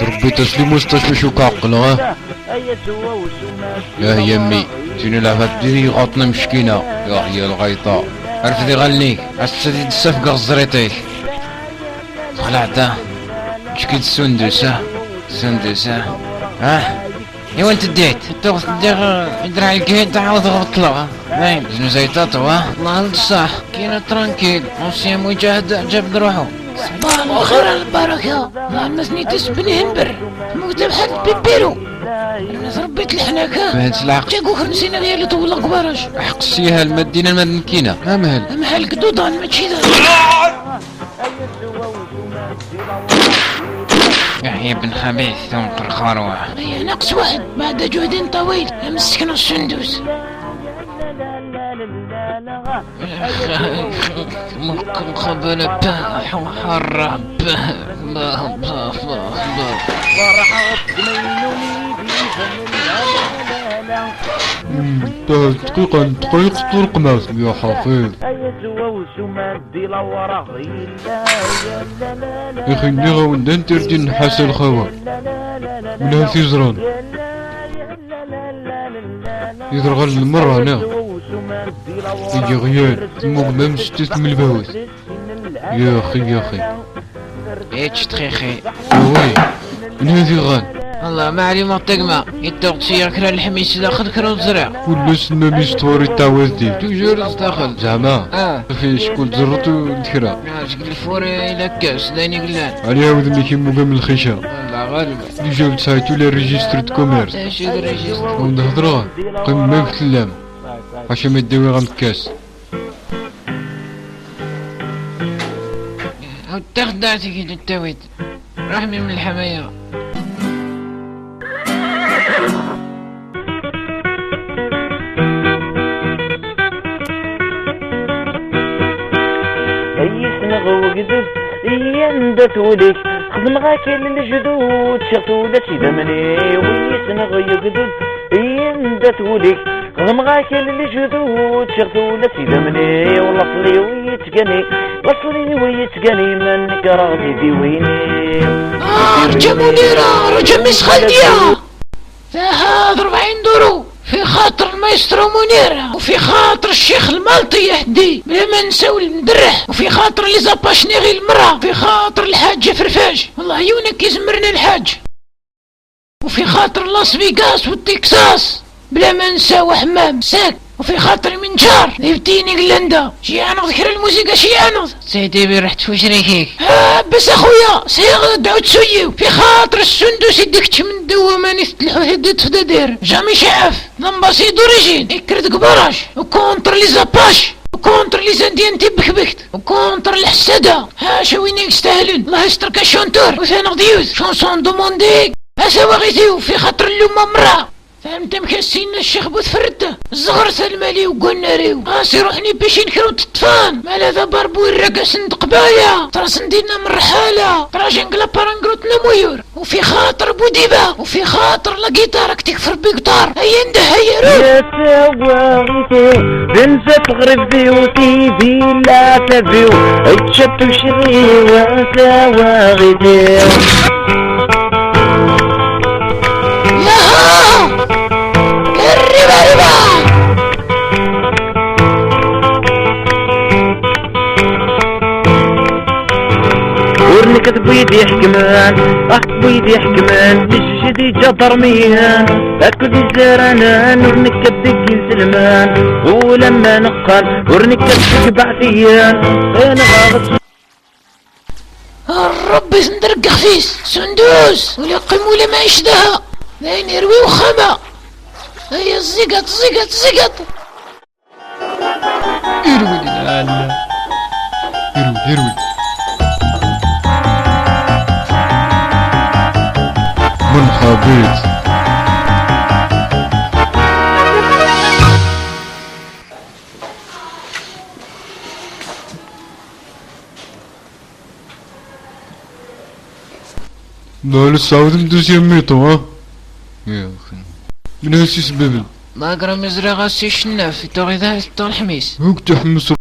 ضربي تسليم مستشفى شو كعقلها. يا يمي شنو لعبت ديري غاطنا مسكينة يا هي الغيطة رفدي غنيك عسدي الصفقة غزريتيك خلعتها مشكلة السندوسة ايوا انت ديت تاخذ دراع الكهين تعاود غطلها باين شنو زيتات والله الصح كاينه ترانكيل موسيم وجاهد جاب روحو صباح الخير على البركه الناس نيتس بنهنبر مكتب حد بيبيرو الناس ربيت الحناكه بهاد العقل جاكو خمسين غير اللي طول الكبارج حق السيها المدينه المدنكينه امهل كدودان ماشي يحيى بن خبيث تنقر خروة هي نقص واحد بعد جهد طويل امسكنا السندوس ممكن خبل حرة دقيقة طرق ناس يا حفيظ يا اخي نيغا وندان تردين حسن خوا منها ثيزران يضرغل المرة هنا يجي غيال المغمى مستث من البوث يا اخي ايش تخيخي وي من هذي غان الله ما علي منطقما يتوقع سياكرا الحميس داخل كرو زرع كل سنة ميستوري تاوزدي توجور داخل زعما اخي شكون زرتو الكرا شكون الفوري الى كاس داني قلان عليها وذني كي موقع من الخيشة الله غالب اللي جاوب سايتو لي ريجيستر دو كوميرس ايش هذا ريجيستر ونهضرها قيم ما بتلام عشان ما يداوي غام الكاس تاخداتي كي التاويت رحمي من الحماية وقدس يندت وليك خدم غاكل الجدود شغتو لا شي دمني ويسنغ يقدس يندت وليك خدم غاكل الجدود شغتو لا شي دمني ولاصلي ويتقني منك راضي ديويني رجا منيرة رجا مس خالدية فيها 40 دورو في خاطر المايسترو منيرة وفي خاطر الشيخ المالطي يهدي بلا ما نساو المدرح وفي خاطر لي زاباشني غير المرا وفي خاطر الحاج فرفاج والله عيونك يزمرنا الحاج وفي خاطر لاس فيغاس والتكساس بلا ما نساو حمام ساك وفي خاطر منجار ليبتيني غلندا شي انا ذكر الموسيقى شي انا سيدي برحت في شريكيك بس اخويا سيغ دعوت سويو في خاطر السندوس يديك من الدواماني تلحو هديت في دادير جامي شعف لامباسي دوريجين اكرد كبراش وكونتر لي زاباش وكونتر لي زانديان تبك بكت وكونتر الحسادة هاشا وينيك يستاهلون الله يسترك الشونتور وثانغ ديوز شونسون دومونديك هاشا واغيتيو في خاطر اللومة مرا فهمت مكسينا الشيخ بوثفرده الزغر سلمالي وقلنا ريو راسي روحني باش نكرو تطفان مالا ذا باربو الرقاس قبايا ترى سندينا من رحالة ترى جنقلا بارانقروت نمويور وفي خاطر بوديبا وفي خاطر لا جيتارك تكفر بقطار هيا نده هيا روح يا سواغيتي بنزت غرب بيوتي بلا تبيو اتشتو شري وسواغيتي ورنك بويدي يحكمان بويدي يحكمان تجدي جدر ميان اكل الزرانان ورنك بدك سلمان ولما نقال ورنك بدك بعثيان انا غاضب الرب سندرق خفيس سندوس ولا قيم ولا ما يشدها باين يروي وخما هيا زقط يروي لا يروي من خبيث لا لسه ندوز يميتو ها يا اخي من هالشي سبب ما قرا مزرعة سي شناف تغذى الحميس هوك تحمس